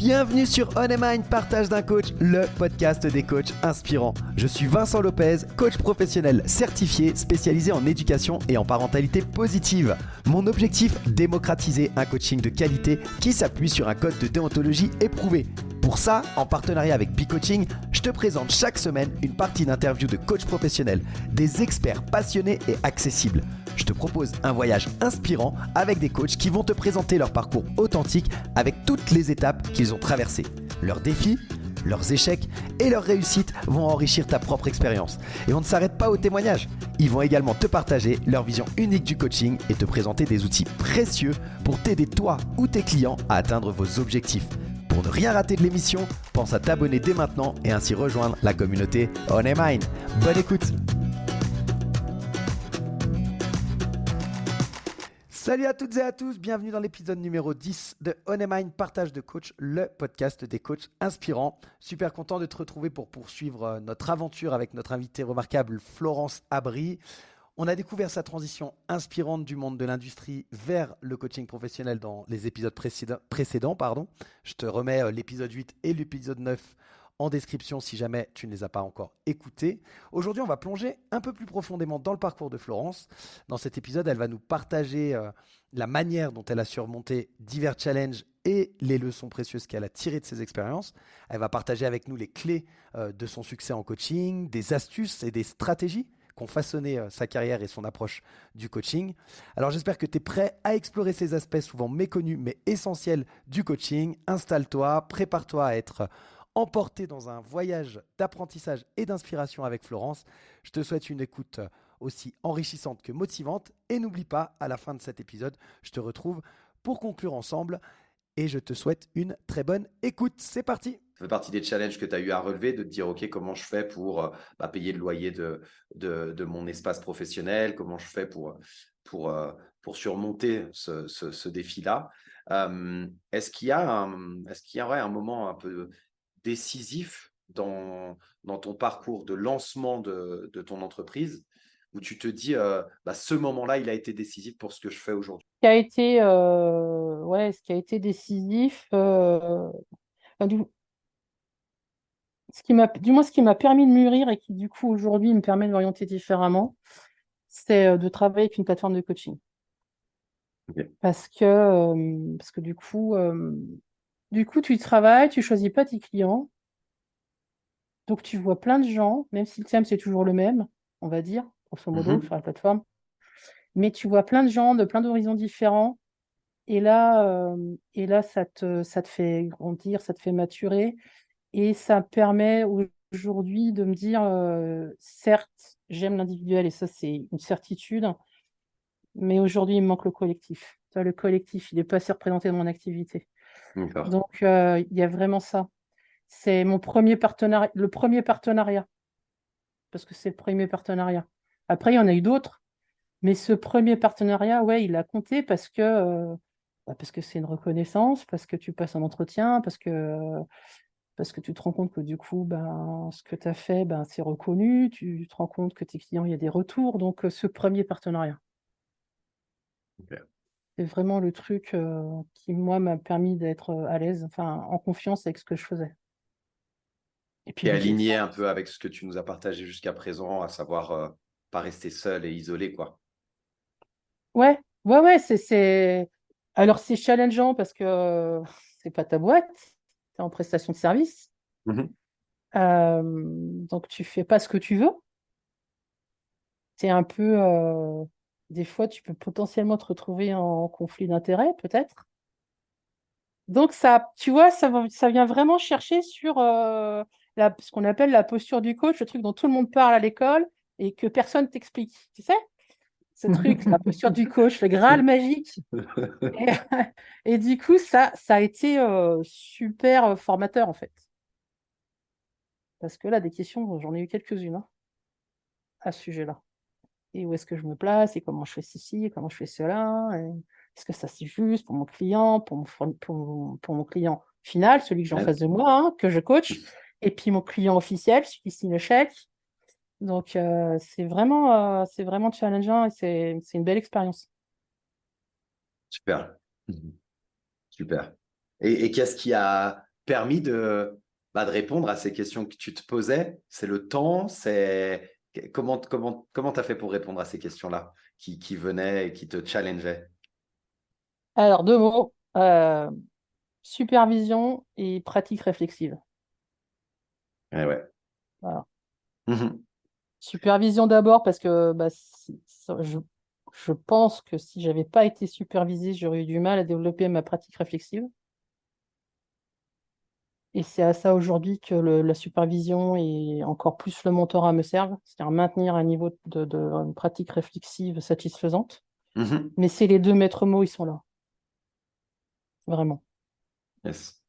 Bienvenue sur On Mind, partage d'un coach, le podcast des coachs inspirants. Je suis Vincent Lopez, coach professionnel certifié, spécialisé en éducation et en parentalité positive. Mon objectif, démocratiser un coaching de qualité qui s'appuie sur un code de déontologie éprouvé. Pour ça, en partenariat avec B-Coaching, je te présente chaque semaine une partie d'interviews de coachs professionnels, des experts passionnés et accessibles. Je te propose un voyage inspirant avec des coachs qui vont te présenter leur parcours authentique avec toutes les étapes qu'ils ont traversées. Leurs défis, leurs échecs et leurs réussites vont enrichir ta propre expérience. Et on ne s'arrête pas aux témoignages. Ils vont également te partager leur vision unique du coaching et te présenter des outils précieux pour t'aider toi ou tes clients à atteindre vos objectifs. Pour ne rien rater de l'émission, pense à t'abonner dès maintenant et ainsi rejoindre la communauté On Mind. Bonne écoute! Salut à toutes et à tous, bienvenue dans l'épisode numéro 10 de On Mind, partage de coach, le podcast des coachs inspirants. Super content de te retrouver pour poursuivre notre aventure avec notre invitée remarquable Florence Abry. On a découvert sa transition inspirante du monde de l'industrie vers le coaching professionnel dans les épisodes précédents. Je te remets l'épisode 8 et l'épisode 9 en description si jamais tu ne les as pas encore écoutés. Aujourd'hui, on va plonger un peu plus profondément dans le parcours de Florence. Dans cet épisode, elle va nous partager la manière dont elle a surmonté divers challenges et les leçons précieuses qu'elle a tirées de ses expériences. Elle va partager avec nous les clés de son succès en coaching, des astuces et des stratégies qui ont façonné sa carrière et son approche du coaching. Alors j'espère que tu es prêt à explorer ces aspects souvent méconnus mais essentiels du coaching. Installe-toi, prépare-toi à être emporté dans un voyage d'apprentissage et d'inspiration avec Florence. Je te souhaite une écoute aussi enrichissante que motivante. Et n'oublie pas, à la fin de cet épisode, je te retrouve pour conclure ensemble. Et je te souhaite une très bonne écoute. C'est parti! Ça fait partie des challenges que tu as eu à relever, de te dire, OK, comment je fais pour payer le loyer de mon espace professionnel, comment je fais pour surmonter ce défi-là. Est-ce qu'il y a un moment un peu décisif dans ton parcours de lancement de ton entreprise où tu te dis, ce moment-là, il a été décisif pour ce que je fais aujourd'hui? Ce qui a été décisif, enfin, ce qui m'a permis de mûrir et qui, du coup, aujourd'hui, me permet de m'orienter différemment, c'est de travailler avec une plateforme de coaching. OK. Parce que du coup, tu travailles, tu choisis pas tes clients, donc tu vois plein de gens, même si le thème, c'est toujours le même, on va dire, grosso modo, sur la plateforme, mais tu vois plein de gens de plein d'horizons différents. Et là, ça te fait grandir, ça te fait maturer. Et ça permet aujourd'hui de me dire, certes, j'aime l'individuel et ça, c'est une certitude, mais aujourd'hui, il me manque le collectif. Tu vois, le collectif, il n'est pas assez représenté dans mon activité. D'accord. Donc, il y a vraiment ça. C'est le premier partenariat, parce que c'est le premier partenariat. Après, il y en a eu d'autres, mais ce premier partenariat, ouais, il a compté parce que c'est une reconnaissance, parce que tu passes un entretien, parce que tu te rends compte que du coup, ce que tu as fait, c'est reconnu, tu te rends compte que tes clients, il y a des retours. Donc, ce premier partenariat, OK. c'est vraiment le truc qui, moi, m'a permis d'être à l'aise, enfin, en confiance avec ce que je faisais. Et puis, Et aligné un peu avec ce que tu nous as partagé jusqu'à présent, à savoir pas rester seul et isolé, quoi. ouais, Alors, c'est challengeant parce que c'est pas ta boîte, tu es en prestation de service. Donc, tu fais pas ce que tu veux. C'est un peu, des fois, tu peux potentiellement te retrouver en conflit d'intérêts, peut-être. Donc, ça, tu vois, ça vient vraiment chercher sur ce qu'on appelle la posture du coach, le truc dont tout le monde parle à l'école et que personne t'explique. Tu sais, ce truc, la posture du coach, le Graal magique. Et du coup, ça a été super formateur, en fait. Parce que là, des questions, j'en ai eu quelques-unes à ce sujet-là. Et où est-ce que je me place, et comment je fais ceci, et comment je fais cela, et est-ce que ça c'est juste pour mon client, pour mon client final, celui que j'ai en face de moi, que je coach, et puis mon client officiel, celui qui signe le chèque. Donc c'est vraiment challengeant et c'est une belle expérience. Super. Super. Et qu'est-ce qui a permis de répondre à ces questions que tu te posais? C'est le temps? Comment tu as fait pour répondre à ces questions-là qui venaient et qui te challengeaient? Alors, deux mots, supervision et pratique réflexive. Ouais. Voilà. Mhm. Supervision d'abord parce que je pense que si j'avais pas été supervisée, j'aurais eu du mal à développer ma pratique réflexive. Et c'est à ça aujourd'hui que la supervision et encore plus le mentorat me servent, c'est-à-dire maintenir un niveau de pratique réflexive satisfaisante. Mhm. Mais c'est les deux maîtres mots, ils sont là, vraiment. Yes.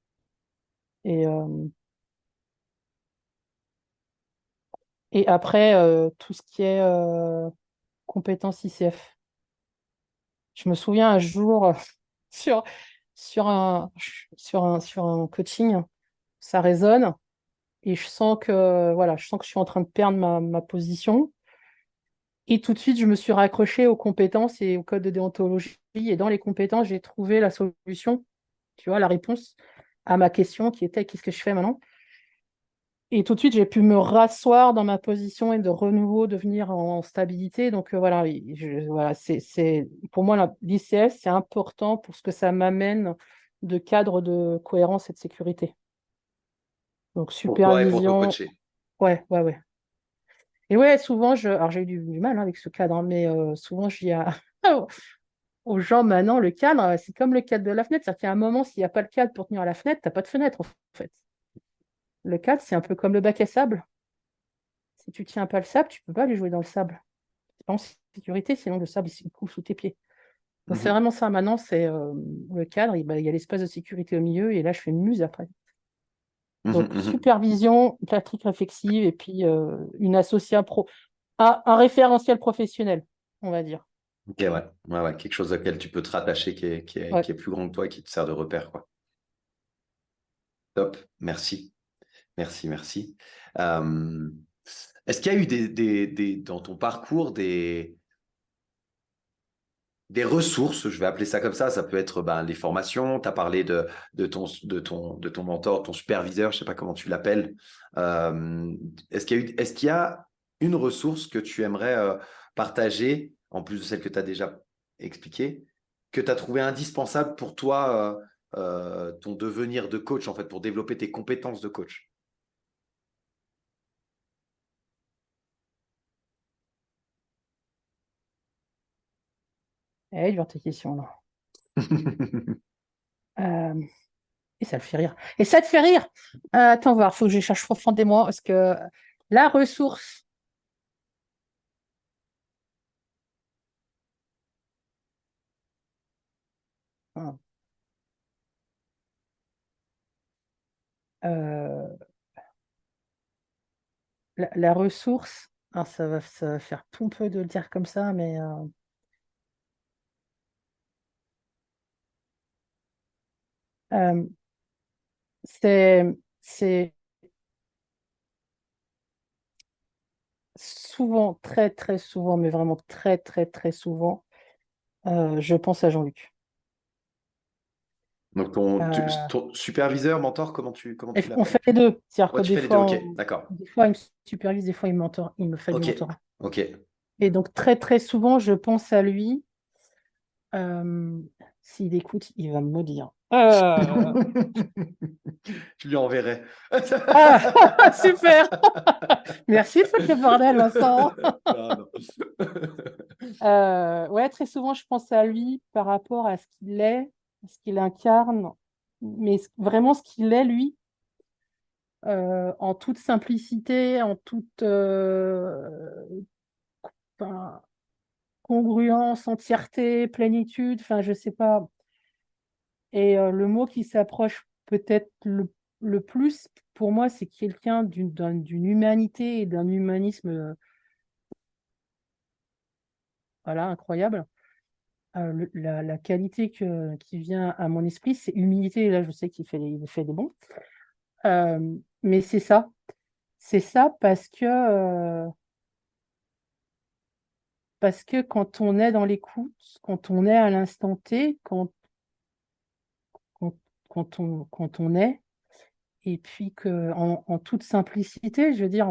Et, et après, tout ce qui est compétences ICF. Je me souviens un jour sur, sur un coaching, ça résonne et je sens que je suis en train de perdre ma position. Et tout de suite, je me suis raccrochée aux compétences et au code de déontologie. Et dans les compétences, j'ai trouvé la solution, tu vois, la réponse à ma question qui était qu'est-ce que je fais maintenant? Et tout de suite, j'ai pu me rasseoir dans ma position et de renouveau devenir en stabilité. Donc voilà, voilà pour moi, l'ICF, c'est important pour ce que ça m'amène de cadre de cohérence et de sécurité. Donc Pour toi et pour te supervision, coacher. ouais. Et ouais, souvent, alors j'ai eu du mal avec ce cadre, hein, mais souvent, je dis aux gens maintenant, le cadre, c'est comme le cadre de la fenêtre. C'est-à-dire qu'il y a un moment, s'il n'y a pas le cadre pour tenir la fenêtre, tu n'as pas de fenêtre, en fait. Le cadre, c'est un peu comme le bac à sable. Si tu tiens pas le sable, tu peux pas aller jouer dans le sable. C'est pas en sécurité, sinon le sable, il coule sous tes pieds. Donc c'est Mhm. vraiment ça. Maintenant, c'est le cadre, il y a l'espace de sécurité au milieu, et là, je fais une muse après. Mhm. Donc Mhm. supervision, pratique réflexive, et puis une association un référentiel professionnel, on va dire. Ok, ouais. Quelque chose auquel tu peux te rattacher Ouais. qui est plus grand que toi et qui te sert de repère, quoi. Top, merci. Merci. Euh, Est-ce qu'il y a eu dans ton parcours des ressources, je vais appeler ça comme ça peut être les formations, tu as parlé de ton mentor, ton superviseur, je ne sais pas comment tu l'appelles. Est-ce qu'il y a une ressource que tu aimerais partager, en plus de celle que tu as déjà expliquée, que tu as trouvé indispensable pour toi, ton devenir de coach, en fait, pour développer tes compétences de coach? Eh, dur tes questions, là. Euh, Et ça le fait rire. Et ça te fait rire. Attends voir, il faut que je cherche profondément parce que la ressource. Hein, euh, la ressource, alors ça va faire pompeux de le dire comme ça, mais euh, c'est souvent, très, très souvent, mais vraiment très, très, très souvent, je pense à Jean-Luc. Donc, Euh, ton superviseur, mentor, comment tu on fait l'appelles? les deux. C'est-à-dire que Ouais, tu fais les deux, ok, d'accord. des fois, il me supervise, des fois, il me fait du Ok, mentorat. ok. Et donc, très, très souvent, je pense à lui. Euh, S'il écoute, il va me maudire. Je lui enverrai. Ah, super! Merci de foutre le bordel, Vincent. Non. Ouais, très souvent, je pense à lui par rapport à ce qu'il est, ce qu'il incarne, mais vraiment ce qu'il est, lui, en toute simplicité, en toute enfin, congruence, entièreté, plénitude, enfin, je sais pas. Et le mot qui s'approche peut-être le plus, pour moi, c'est quelqu'un d'une humanité et d'un humanisme voilà, incroyable. La qualité qui vient à mon esprit, c'est humilité. Et là, je sais il fait des bons. Mais c'est ça. C'est ça parce que quand on est dans l'écoute, quand on est à l'instant T, quand, quand on est, et puis en toute simplicité, je veux dire,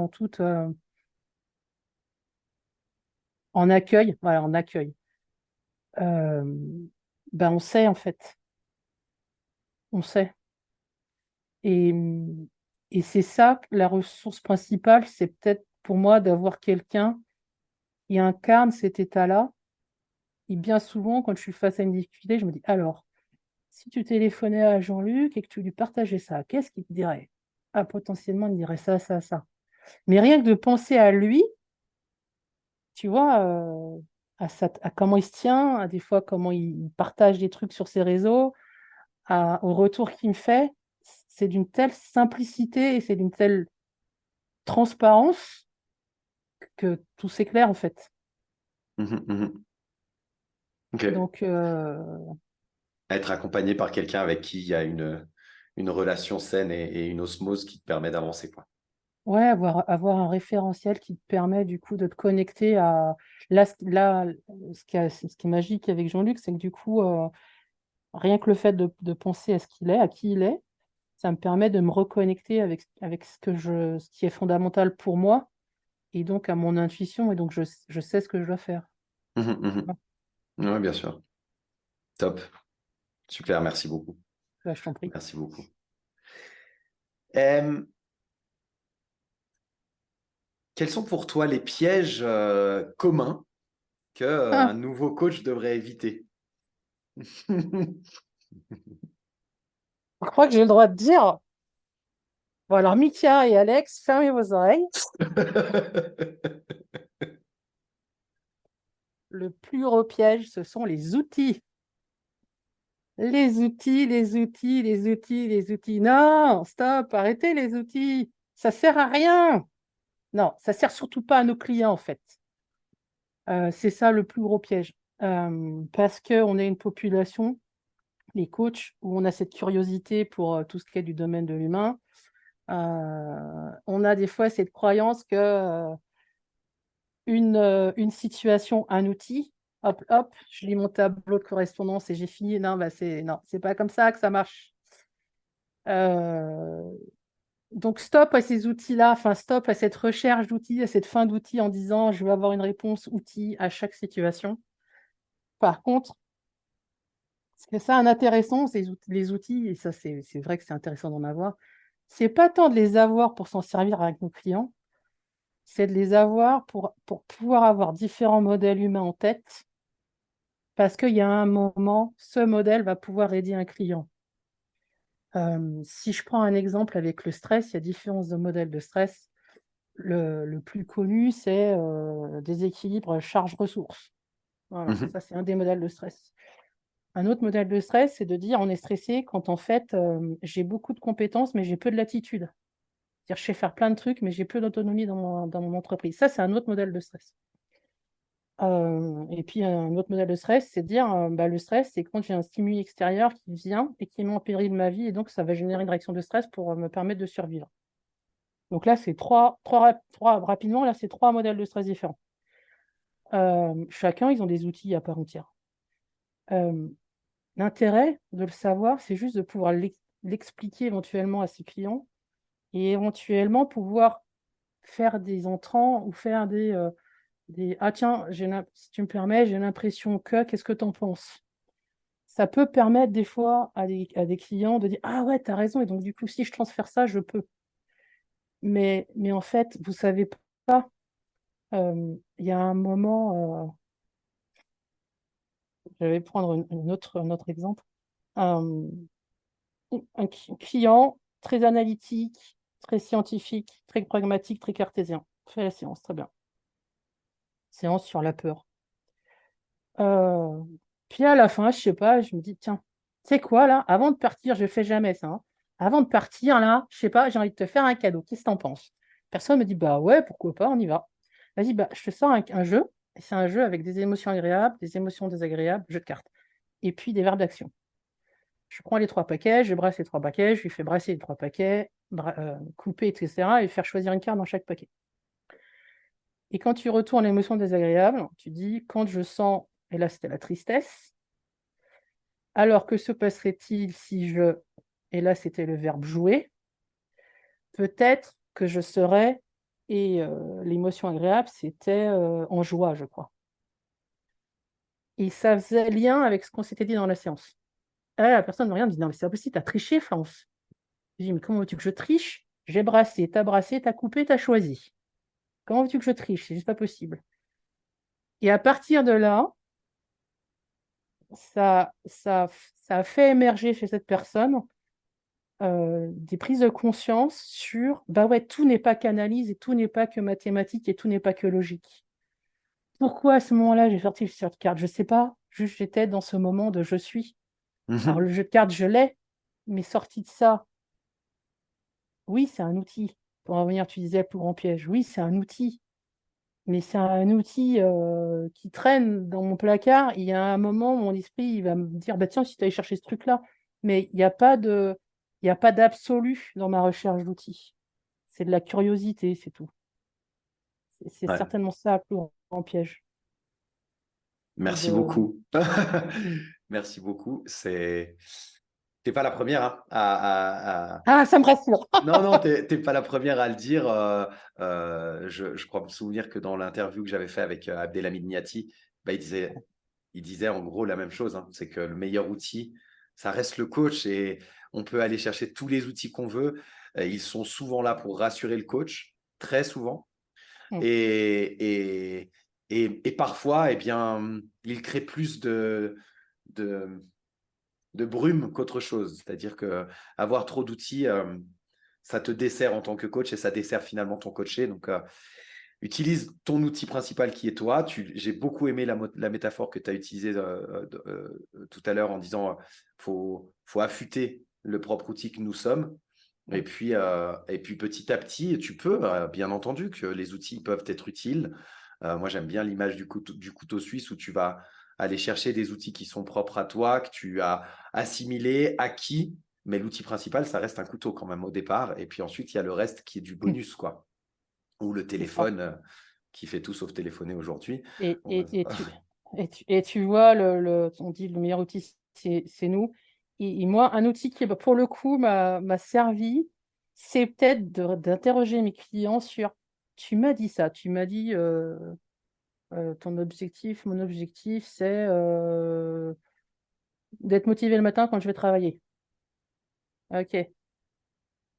en accueil, voilà, en accueil. Euh, ben on sait en fait, on sait. Et, et c'est ça, la ressource principale, c'est peut-être pour moi d'avoir quelqu'un qui incarne cet état-là. Et bien souvent, quand je suis face à une difficulté, je me dis, alors, si tu téléphonais à Jean-Luc et que tu lui partageais ça, qu'est-ce qu'il te dirait? Ah, potentiellement, il me dirait ça, ça, ça. Mais rien que de penser à lui, tu vois, à comment il se tient, à des fois comment il partage des trucs sur ses réseaux, au retour qu'il me fait, c'est d'une telle simplicité et c'est d'une telle transparence que tout s'éclaire en fait. Mhm, mhm. Ok. Donc, Être accompagné par quelqu'un avec qui il y a une relation saine et une osmose qui te permet d'avancer, quoi. ouais, avoir un référentiel qui te permet du coup de te connecter à... Là, ce qui est magique avec Jean-Luc, c'est que du coup, rien que le fait de penser à ce qu'il est, à qui il est, ça me permet de me reconnecter avec ce qui est fondamental pour moi et donc à mon intuition et donc je sais ce que je dois faire. Mhm, mhm. Ouais, bien sûr. Top. Super, merci beaucoup. Là, je t'en prie. Merci beaucoup. Euh, Quels sont pour toi les pièges communs que, un Ah, nouveau coach devrait éviter? je crois que j'ai le droit de dire. Bon, alors, Mika et Alex, fermez vos oreilles. Le plus gros piège, ce sont les outils. Les outils, les outils, les outils, les outils. Non, stop, arrêtez les outils. Ça sert à rien. Non, ça sert surtout pas à nos clients, en fait. C'est ça le plus gros piège. Parce qu'on est une population, les coachs, où on a cette curiosité pour tout ce qui est du domaine de l'humain. On a des fois cette croyance que une situation, un outil, hop, hop, je lis mon tableau de correspondance et j'ai fini. Non, bah non, c'est pas comme ça que ça marche. Euh, donc, stop à ces outils-là, enfin, stop à cette recherche d'outils, à cette fin d'outils en disant je veux avoir une réponse outil à chaque situation. Par contre, ce que ça a intéressant, c'est les outils, et ça, c'est vrai que c'est intéressant d'en avoir, c'est pas tant de les avoir pour s'en servir avec nos clients, c'est de les avoir pour pouvoir avoir différents modèles humains en tête, parce qu'il y a un moment, ce modèle va pouvoir aider un client. Si je prends un exemple avec le stress, il y a différents modèles de stress. Le plus connu, c'est déséquilibre charge-ressources. Voilà, Mhm, ça c'est un des modèles de stress. Un autre modèle de stress, c'est de dire on est stressé quand en fait j'ai beaucoup de compétences mais j'ai peu de latitude. C'est-à-dire je sais faire plein de trucs mais j'ai peu d'autonomie dans mon entreprise. Ça, c'est un autre modèle de stress. Et puis un autre modèle de stress, c'est de dire bah, le stress, c'est quand j'ai un stimuli extérieur qui vient et qui met en péril ma vie et donc ça va générer une réaction de stress pour me permettre de survivre. Donc là, c'est rapidement, là, c'est trois modèles de stress différents. Chacun, ils ont des outils à part entière. Euh, L'intérêt de le savoir, c'est juste de pouvoir l'expliquer éventuellement à ses clients et éventuellement pouvoir faire des entrants ou faire des ah tiens, si tu me permets, j'ai l'impression que, qu'est-ce que tu en penses? Ça peut permettre des fois à des clients de dire ah ouais, tu as raison, et donc du coup, si je transfère ça, je peux. Mais en fait, vous savez pas, il y a un moment, je vais prendre un autre exemple. Un, client très analytique, très scientifique, très pragmatique, très cartésien. Fait la séance, très bien. Séance sur la peur. Euh, Puis à la fin, je sais pas, je me dis, tiens, tu sais quoi là, avant de partir, je fais jamais ça, hein. Avant de partir, là, je sais pas, j'ai envie de te faire un cadeau. Qu'est-ce que t'en penses? Personne me dit, bah ouais, pourquoi pas, on y va. Vas-y, bah, je te sors un jeu. Et c'est un jeu avec des émotions agréables, des émotions désagréables, jeu de cartes. Et puis des verbes d'action. Je prends les trois paquets, je brasse les trois paquets, je lui fais brasser les trois paquets, couper, etc. et faire choisir une carte dans chaque paquet. Et quand tu retournes l'émotion désagréable, tu dis, quand je sens, et là c'était la tristesse, alors que se passerait-il si je, et là c'était le verbe jouer, peut-être que je serais, et l'émotion agréable, c'était en joie, je crois. Et ça faisait lien avec ce qu'on s'était dit dans la séance. Et là, la personne me regarde, me dit, non, mais c'est pas possible, t'as triché, France. Je dis, mais comment veux-tu que je triche? J'ai brassé, t'as coupé, t'as choisi. Comment veux-tu que je triche? C'est juste pas possible. Et à partir de là, ça a fait émerger chez cette personne des prises de conscience sur, bah ouais, tout n'est pas qu'analyse et tout n'est pas que mathématique et tout n'est pas que logique. Pourquoi à ce moment-là, j'ai sorti le jeu de cartes? Je ne sais pas, juste j'étais dans ce moment de je suis. Alors le jeu de cartes, je l'ai, mais sorti de ça, oui, c'est un outil. Pour en revenir, tu disais le plus grand piège. Oui, c'est un outil, mais c'est un outil qui traîne dans mon placard. Il y a un moment, mon esprit il va me dire, bah tiens, si tu allais chercher ce truc-là, mais il n'y a pas d'absolu dans ma recherche d'outils. C'est de la curiosité, c'est tout. C'est Ouais. certainement ça le plus grand piège. Merci beaucoup. Merci beaucoup. T'es pas la première hein, Ah, ça me rassure. Non, non, t'es pas la première à le dire. Je crois me souvenir que dans l'interview que j'avais fait avec Abdelhamid Niati, bah, il disait en gros la même chose. Hein. C'est que le meilleur outil, ça reste le coach et on peut aller chercher tous les outils qu'on veut. Ils sont souvent là pour rassurer le coach, très souvent. Mm. Et parfois, eh bien, il crée plus de, de brume qu'autre chose. C'est-à-dire que avoir trop d'outils, ça te dessert en tant que coach et ça dessert finalement ton coaché. Donc, utilise ton outil principal qui est toi. J'ai beaucoup aimé la métaphore que tu as utilisée tout à l'heure en disant faut affûter le propre outil que nous sommes. Et puis petit à petit, tu peux, bien entendu, que les outils peuvent être utiles. Moi, j'aime bien l'image du couteau suisse où tu vas aller chercher des outils qui sont propres à toi, que tu as assimilés, acquis. Mais l'outil principal, ça reste un couteau quand même au départ. Et puis ensuite, il y a le reste qui est du bonus, quoi. Ou le C'est ça. téléphone qui fait tout sauf téléphoner aujourd'hui. Et, Bon, et, et, tu, et tu vois, on dit le meilleur outil, c'est nous. Et moi, un outil qui, pour le coup, m'a servi, c'est peut-être d'interroger mes clients sur, tu m'as dit ça, tu m'as dit, ton objectif, mon objectif, c'est d'être motivé le matin quand je vais travailler. Ok,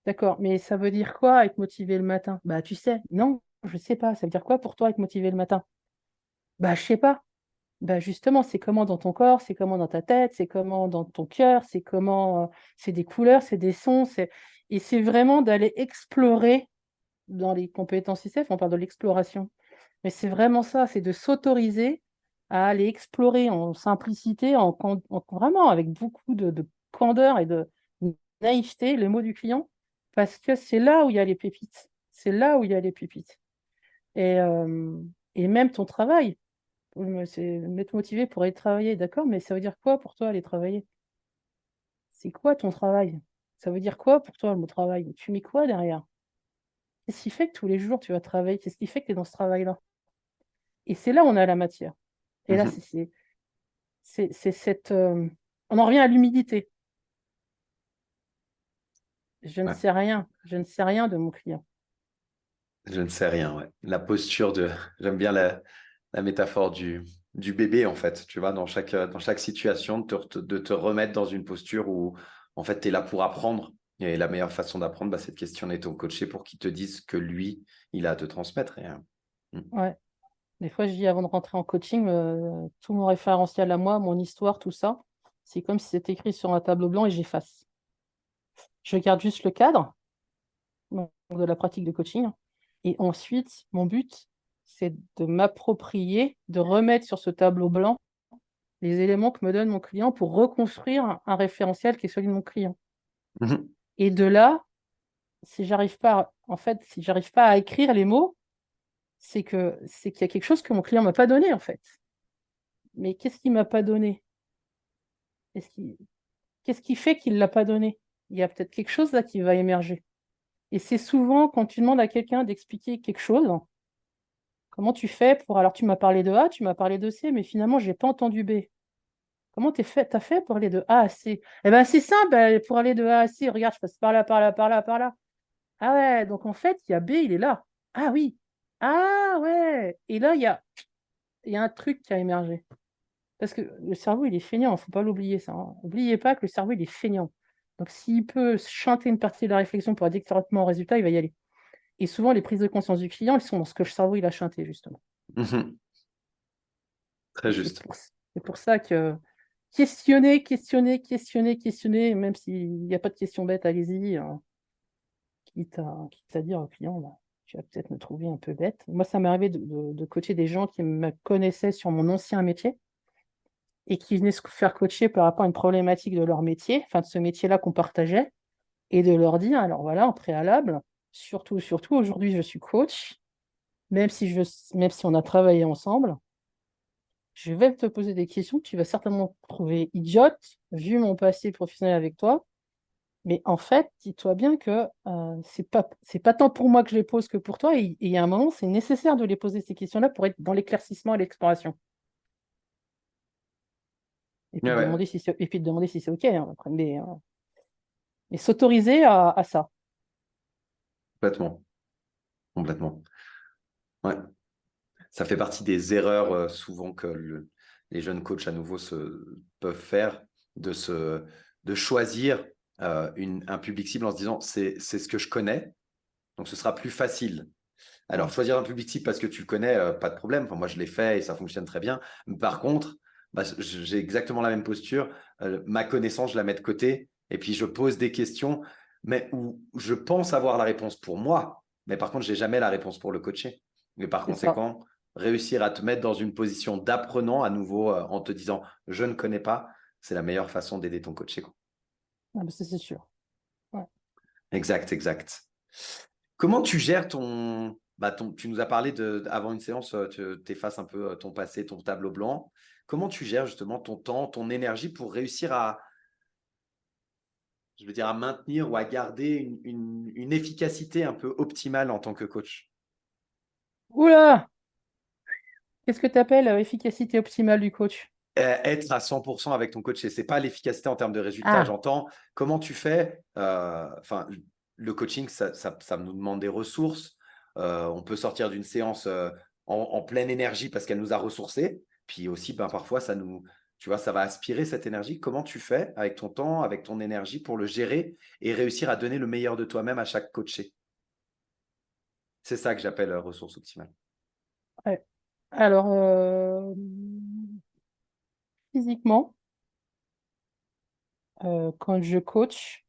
d'accord, mais ça veut dire quoi être motivé le matin? Bah, tu sais, non, je sais pas. Ça veut dire quoi pour toi être motivé le matin? Bah, je sais pas. Bah justement, c'est comment dans ton corps, c'est comment dans ta tête, c'est comment dans ton cœur, c'est comment, c'est des couleurs, c'est des sons, et c'est vraiment d'aller explorer dans les compétences ICF, on parle de l'exploration. Mais c'est vraiment ça, c'est de s'autoriser à aller explorer en simplicité, vraiment avec beaucoup de candeur et de naïveté, le mot du client, parce que c'est là où il y a les pépites. C'est là où il y a les pépites. Et, euh, et même ton travail. C'est m'être motivé pour aller travailler, d'accord, mais ça veut dire quoi pour toi aller travailler? C'est quoi ton travail? Ça veut dire quoi pour toi le mot travail? Tu mets quoi derrière? Qu'est-ce qui fait que tous les jours tu vas travailler? Qu'est-ce qui fait que tu es dans ce travail-là? Et c'est là où on a la matière. Et là, c'est cette. On en revient à l'humilité. Je ne ouais. sais rien. Je ne sais rien de mon client. Je ne sais rien. Ouais. La posture de. J'aime bien la métaphore du bébé, en fait. Tu vois, dans chaque situation, de te remettre dans une posture où, en fait, tu es là pour apprendre. Et la meilleure façon d'apprendre, bah, c'est de questionner ton coaché pour qu'il te dise que lui, il a à te transmettre. Ouais. Des fois, je dis avant de rentrer en coaching, tout mon référentiel à moi, mon histoire, tout ça, c'est comme si c'était écrit sur un tableau blanc et j'efface. Je garde juste le cadre de la pratique de coaching. Et ensuite, mon but, c'est de m'approprier, de remettre sur ce tableau blanc les éléments que me donne mon client pour reconstruire un référentiel qui est celui de mon client. Mhm. Et de là, si j'arrive pas, en fait, si j'arrive pas à écrire les mots, c'est qu'il y a quelque chose que mon client m'a pas donné, en fait. Mais qu'est-ce qu'il m'a pas donné? Qu'est-ce qui fait qu'il l'a pas donné? Il y a peut-être quelque chose là qui va émerger. Et c'est souvent quand tu demandes à quelqu'un d'expliquer quelque chose, comment tu fais pour... Alors, tu m'as parlé de A, tu m'as parlé de C, mais finalement, je n'ai pas entendu B. Comment tu as fait pour aller de A à C? Eh bien, c'est simple, pour aller de A à C, regarde, je passe par là, par là, par là, par là. Ah ouais, donc en fait, il y a B, il est là. Ah oui. Ah ouais. Et là, il y a un truc qui a émergé. Parce que le cerveau, il est feignant, il ne faut pas l'oublier ça. N'oubliez pas que le cerveau, il est feignant. Donc s'il peut chanter une partie de la réflexion pour aller directement au résultat, il va y aller. Et souvent, les prises de conscience du client, elles sont dans ce que le cerveau, il a chanté, justement. Mhm. Très Et juste. c'est pour ça que questionner, questionner, questionner, questionner, même s'il n'y a pas de question bête, allez-y. Quitte à dire au client, bah, tu vas peut-être me trouver un peu bête. Moi, ça m'est arrivé de coacher des gens qui me connaissaient sur mon ancien métier et qui venaient se faire coacher par rapport à une problématique de leur métier, enfin de ce métier-là qu'on partageait, et de leur dire, alors voilà, en préalable, surtout, aujourd'hui, je suis coach, même si on a travaillé ensemble, je vais te poser des questions que tu vas certainement trouver idiotes, vu mon passé professionnel avec toi. Mais en fait, dis-toi bien que c'est pas tant pour moi que je les pose que pour toi. Et il y a un moment, c'est nécessaire de les poser ces questions-là pour être dans l'éclaircissement et l'exploration. Et puis Ouais, de ouais, demander et puis de demander si c'est OK, hein, après. Mais s'autoriser à ça. complètement. Complètement. Ouais. Ça fait partie des erreurs souvent que les jeunes coachs à nouveau peuvent faire, de, se, de choisir un public cible en se disant c'est ce que je connais, donc ce sera plus facile. Alors, Ouais, choisir un public cible parce que tu le connais, pas de problème. Enfin, moi, je l'ai fait et ça fonctionne très bien. Mais par contre, bah, j'ai exactement la même posture. Ma connaissance, je la mets de côté et puis je pose des questions, mais où je pense avoir la réponse pour moi. Mais par contre, je n'ai jamais la réponse pour le coacher. Et par c'est ça. conséquent, réussir à te mettre dans une position d'apprenant à nouveau en te disant je ne connais pas, c'est la meilleure façon d'aider ton coaché, quoi. Ah, bah, ça, c'est sûr. Ouais. Exact, exact. Comment tu gères tu nous as parlé avant une séance, tu effaces un peu ton passé, ton tableau blanc. Comment tu gères justement ton temps, ton énergie pour réussir je veux dire, à maintenir ou à garder une efficacité un peu optimale en tant que coach? Oula! Qu'est-ce que tu appelles efficacité optimale du coach? Être à 100% avec ton coach, et c'est pas l'efficacité en termes de résultats. Ah, J'entends comment tu fais. Enfin, le coaching, ça nous demande des ressources. On peut sortir d'une séance en pleine énergie parce qu'elle nous a ressourcés. Puis aussi, ben, parfois, tu vois, ça va aspirer cette énergie. Comment tu fais avec ton temps, avec ton énergie pour le gérer et réussir à donner le meilleur de toi-même à chaque coaché? C'est ça que j'appelle ressources optimales. ouais. Alors, physiquement, quand je coach,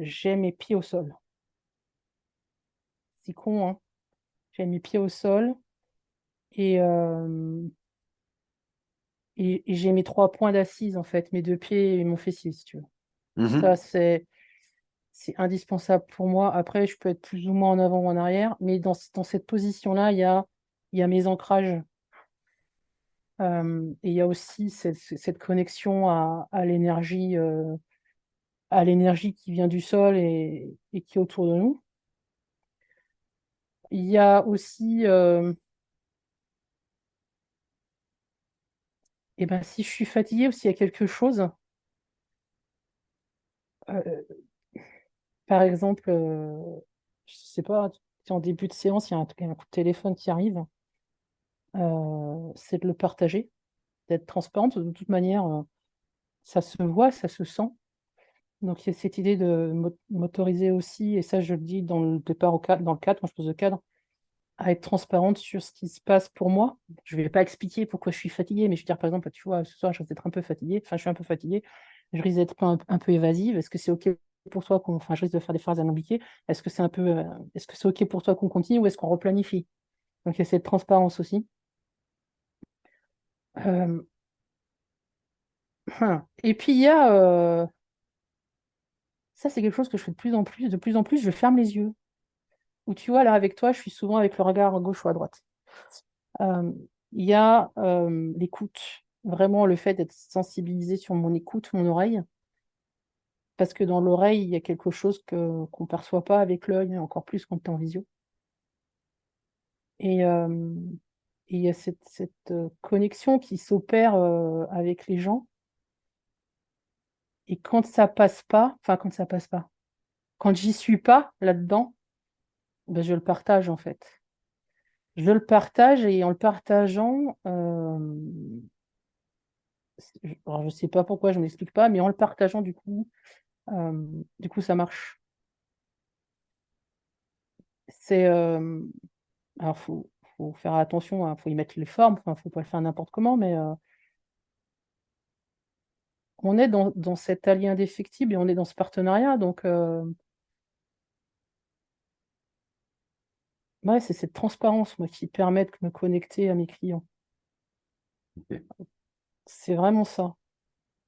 j'ai mes pieds au sol. C'est con, hein? J'ai mes pieds au sol et, euh, et j'ai mes 3 points d'assise, en fait, mes 2 pieds et mon fessier, si tu veux. Ça, Mhm. c'est indispensable pour moi. Après, je peux être plus ou moins en avant ou en arrière, mais dans cette position-là, il y a mes ancrages. Et il y a aussi cette connexion à l'énergie qui vient du sol et qui est autour de nous. Il y a aussi, eh ben, si je suis fatiguée ou s'il y a quelque chose, euh, par exemple, je sais pas, en début de séance, il y a un coup de téléphone qui arrive, c'est de le partager, d'être transparente. De toute manière, ça se voit, ça se sent. Donc, il y a cette idée de m'autoriser aussi, et ça, je le dis dans le départ dans le cadre, quand je pose le cadre, à être transparente sur ce qui se passe pour moi. Je ne vais pas expliquer pourquoi je suis fatiguée, mais je vais dire, par exemple, tu vois, ce soir, je risque d'être un peu fatiguée, enfin, je suis un peu fatiguée, je risque d'être un peu évasive. Est-ce que c'est OK pour toi enfin, je risque de faire des phrases alambiquées. Est-ce que c'est OK pour toi qu'on continue ou est-ce qu'on replanifie? Donc, il y a cette transparence aussi. Euh, Et puis, il y a, ça, c'est quelque chose que je fais de plus en plus. De plus en plus, je ferme les yeux. Ou tu vois, là, avec toi, je suis souvent avec le regard à gauche ou à droite. Euh, Il y a l'écoute, vraiment le fait d'être sensibilisé sur mon écoute, mon oreille, parce que dans l'oreille, il y a quelque chose qu'on ne perçoit pas avec l'œil, encore plus quand tu es en visio. Et, euh, et il y a cette connexion qui s'opère avec les gens. Et quand ça passe pas, enfin quand ça passe pas, quand j'y suis pas là-dedans, ben, je le partage en fait. Je le partage et en le partageant, alors je sais pas pourquoi, je ne m'explique pas, mais en le partageant du coup ça marche. C'est, alors faut faire attention, il faut y mettre les formes, enfin, faut pas le faire n'importe comment, mais on est dans cet allié indéfectible et on est dans ce partenariat, donc ouais, c'est cette transparence moi, qui permet de me connecter à mes clients. Ok. C'est vraiment ça.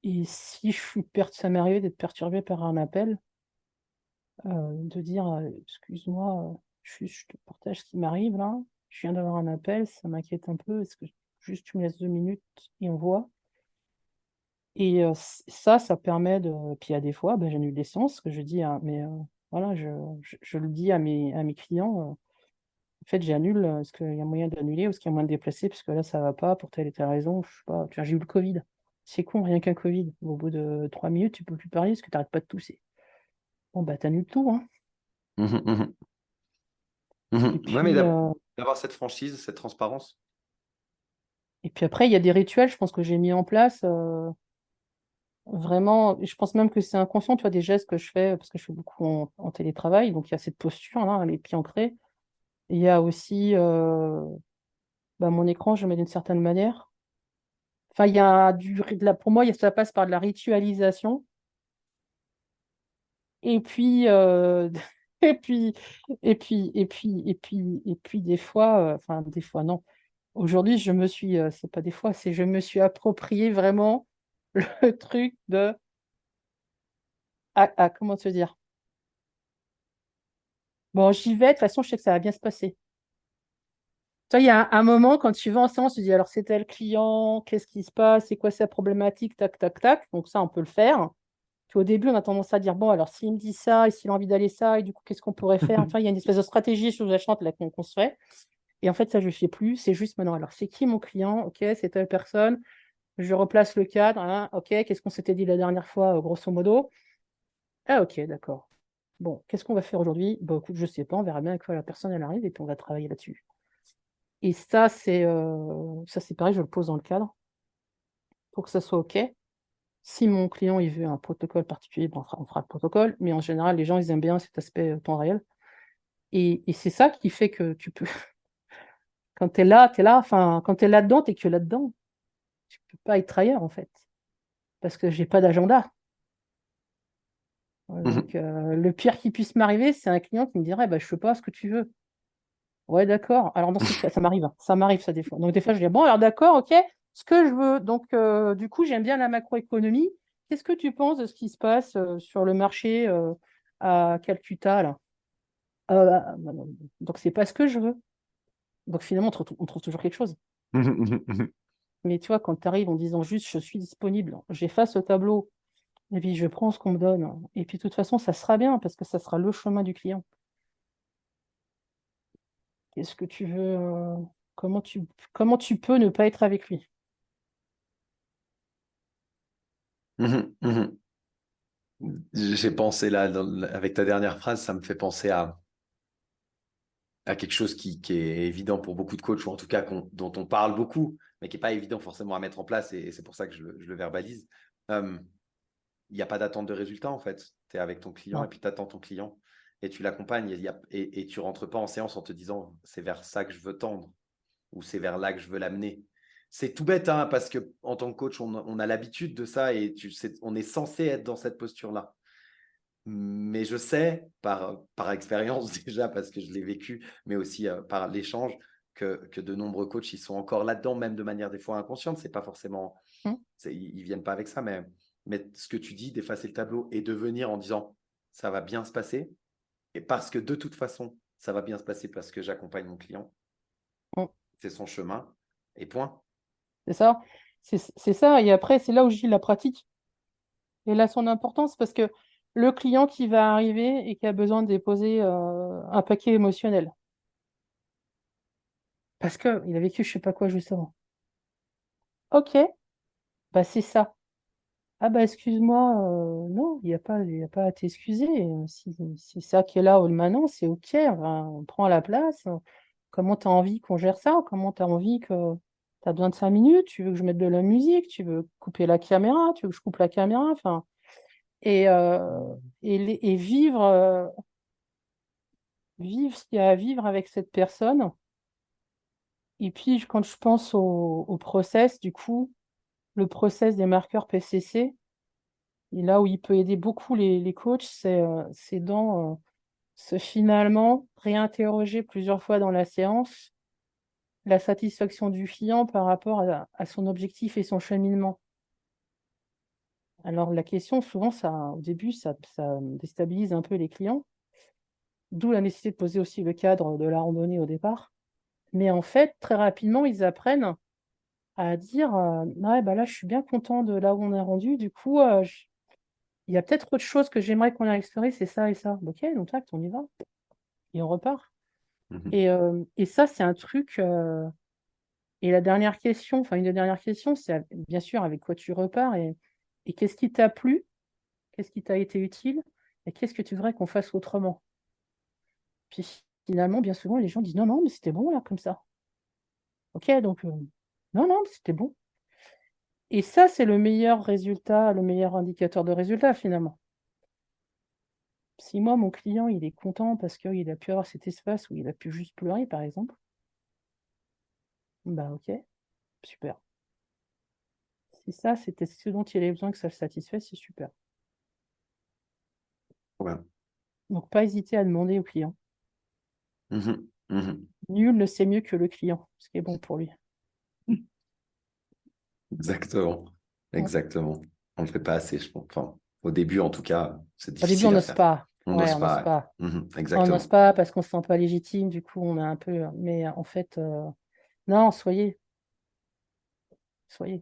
Et si je suis ça m'est arrivé d'être perturbée par un appel, de dire excuse-moi, je te partage ce qui m'arrive là, je viens d'avoir un appel, ça m'inquiète un peu, est-ce que juste tu me laisses 2 minutes et on voit. Et ça permet de. Puis il y a des fois, ben, j'annule des séances, que je dis mais voilà, je le dis à mes clients, en fait j'annule, est-ce qu'il y a moyen d'annuler ou est-ce qu'il y a moyen de déplacer parce que là ça va pas pour telle et telle raison, je sais pas, tu vois, j'ai eu le Covid. C'est con, rien qu'un Covid. Au bout de 3 minutes, tu peux plus parler parce que tu arrêtes pas de tousser. Bon bah tu annules tout, hein. Mhm, mhm. Et Ouais, mais puis, d'avoir cette franchise, cette transparence. après, il y a des rituels, je pense que j'ai mis en place. Vraiment, je pense même que c'est inconscient, tu vois, des gestes que je fais, parce que je fais beaucoup en télétravail, donc il y a cette posture, là, les pieds ancrés. Il y a aussi bah, mon écran, je le mets d'une certaine manière. Enfin, il y a pour moi, ça passe par de la ritualisation. Et puis, et puis, et puis des fois, enfin, des fois, non. Aujourd'hui, c'est pas des fois, c'est je me suis approprié vraiment le truc de, comment te dire? Bon, j'y vais, de toute façon, je sais que ça va bien se passer. Toi, il y a un moment, quand tu vas en séance, tu dis, alors c'est tel client, qu'est-ce qui se passe, c'est quoi sa problématique, tac, tac, tac. Donc ça, on peut le faire. Puis au début, on a tendance à dire, bon, alors s'il me dit ça, et s'il a envie d'aller ça, et du coup, qu'est-ce qu'on pourrait faire? Enfin, il y a une espèce de stratégie sous-jacente là qu'on se fait. Et en fait, ça, je ne sais plus. C'est juste maintenant, alors c'est qui mon client? Ok, c'est telle personne. Je replace le cadre. Hein, ok, qu'est-ce qu'on s'était dit la dernière fois, grosso modo? Ah, ok, d'accord. Bon, qu'est-ce qu'on va faire aujourd'hui? Bon, écoute, je ne sais pas, on verra bien à quoi la personne elle arrive et puis on va travailler là-dessus. Et ça, c'est pareil, je le pose dans le cadre pour que ça soit OK. Si mon client il veut un protocole particulier, bon, on fera le protocole, mais en général, les gens ils aiment bien cet aspect temps réel. Et c'est ça qui fait que tu peux, quand tu es là, tu es là, enfin, quand tu es là-dedans, tu es que là-dedans. Tu peux pas être ailleurs en fait, parce que j'ai pas d'agenda. Mhm. Donc, le pire qui puisse m'arriver, c'est un client qui me dirait bah, je fais pas ce que tu veux. Ouais, d'accord. Alors, dans ces cas, ça m'arrive, hein. Ça m'arrive, ça, des fois. Donc, des fois, je dis, bon, alors, d'accord, OK, ce que je veux. Donc, du coup, j'aime bien la macroéconomie. Qu'est-ce que tu penses de ce qui se passe sur le marché à Calcutta, là? Donc, c'est pas ce que je veux. Donc, finalement, on trouve toujours quelque chose. Mais tu vois, quand tu arrives en disant juste, je suis disponible, j'efface le tableau, et puis je prends ce qu'on me donne. Et puis, de toute façon, ça sera bien parce que ça sera le chemin du client. Qu'est-ce que tu veux comment tu peux ne pas être avec lui? Mhm, mhm. J'ai pensé là, avec ta dernière phrase, ça me fait penser à quelque chose qui est évident pour beaucoup de coachs, ou en tout cas dont on parle beaucoup, mais qui n'est pas évident forcément à mettre en place, et c'est pour ça que je le verbalise. Il n'y a pas d'attente de résultat, en fait. Tu es avec ton client et Non. puis tu attends ton client et tu l'accompagnes, et tu rentres pas en séance en te disant c'est vers ça que je veux tendre ou c'est vers là que je veux l'amener. C'est tout bête, hein, parce que en tant que coach, on a l'habitude de ça et on est censé être dans cette posture-là. Mais je sais, par expérience déjà, parce que je l'ai vécu, mais aussi par l'échange, que de nombreux coachs, ils sont encore là-dedans, même de manière des fois inconsciente. C'est pas forcément, Hum, ils viennent pas avec ça, mais ce que tu dis, d'effacer le tableau et de venir en disant, ça va bien se passer, et parce que de toute façon, ça va bien se passer parce que j'accompagne mon client, hum. c'est son chemin, et point. C'est ça. C'est ça. Et après, c'est là où je dis la pratique. Et là, son importance, parce que le client qui va arriver et qui a besoin de déposer un paquet émotionnel, parce qu'il a vécu je sais pas quoi juste avant. Ok, bah c'est ça. Ah bah excuse-moi, non, il y a pas à t'excuser. Si c'est ça qui est là maintenant, c'est OK. Enfin, on prend la place. Comment tu as envie qu'on gère ça? Comment tu as envie que tu as besoin de 5 minutes? Tu veux que je mette de la musique? Tu veux couper la caméra? Tu veux que je coupe la caméra? Enfin, et vivre ce qu'il y a à vivre avec cette personne. Et puis, quand je pense au process, du coup, le process des marqueurs PCC, et là où il peut aider beaucoup les coachs, c'est dans se finalement réinterroger plusieurs fois dans la séance la satisfaction du client par rapport à son objectif et son cheminement. Alors la question, souvent, au début, ça déstabilise un peu les clients, d'où la nécessité de poser aussi le cadre de la randonnée au départ. Mais en fait, très rapidement, ils apprennent à dire ouais, bah là, je suis bien content de là où on est rendu. Du coup, il y a peut-être autre chose que j'aimerais qu'on ait exploré, c'est ça et ça. Ok, donc tac, on y va. Et on repart. Mhm. Et ça, c'est un truc. Et la dernière question, enfin, une des dernières questions, c'est bien sûr avec quoi tu repars et qu'est-ce qui t'a plu, qu'est-ce qui t'a été utile et qu'est-ce que tu voudrais qu'on fasse autrement. Puis finalement, bien souvent, les gens disent non, non, mais c'était bon là, comme ça. Ok, donc non, non, mais c'était bon. Et ça, c'est le meilleur résultat, le meilleur indicateur de résultat finalement. Si moi, mon client, il est content parce qu'il a pu avoir cet espace où il a pu juste pleurer, par exemple, bah ok, super. Si ça, c'était ce dont il avait besoin que ça le satisfait, c'est super. Ouais. Donc, pas hésiter à demander au client. Mhm. Mhm. Nul ne sait mieux que le client, ce qui est bon pour lui. Exactement. Mm. Exactement. On ne le fait pas assez, je pense. Enfin, au début, en tout cas, c'est Au début, on difficile à n'ose faire. pas. On Ouais, n'ose on n'ose pas. pas. Ouais. Mhm. On n'ose Exactement. pas parce qu'on ne se sent pas légitime, du coup, on a un peu. Mais en fait, non, soyez.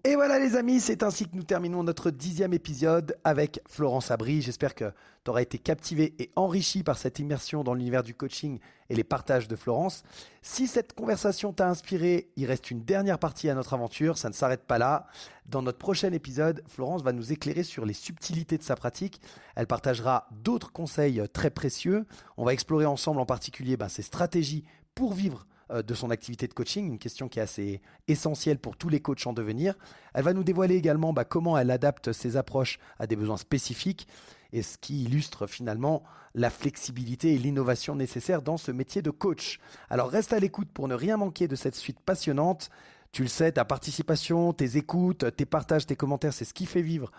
Et voilà les amis, c'est ainsi que nous terminons notre 10e épisode avec Florence Abri. J'espère que tu auras été captivé et enrichi par cette immersion dans l'univers du coaching et les partages de Florence. Si cette conversation t'a inspiré, il reste une dernière partie à notre aventure, ça ne s'arrête pas là. Dans notre prochain épisode, Florence va nous éclairer sur les subtilités de sa pratique. Elle partagera d'autres conseils très précieux. On va explorer ensemble en particulier ses stratégies pour vivre de son activité de coaching, une question qui est assez essentielle pour tous les coachs en devenir. Elle va nous dévoiler également comment elle adapte ses approches à des besoins spécifiques et ce qui illustre finalement la flexibilité et l'innovation nécessaires dans ce métier de coach. Alors reste à l'écoute pour ne rien manquer de cette suite passionnante. Tu le sais, ta participation, tes écoutes, tes partages, tes commentaires, c'est ce qui fait vivre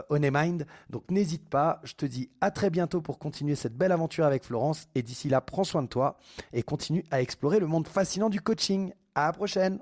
Honeymind. Donc n'hésite pas, je te dis à très bientôt pour continuer cette belle aventure avec Florence. Et d'ici là, prends soin de toi et continue à explorer le monde fascinant du coaching. À la prochaine!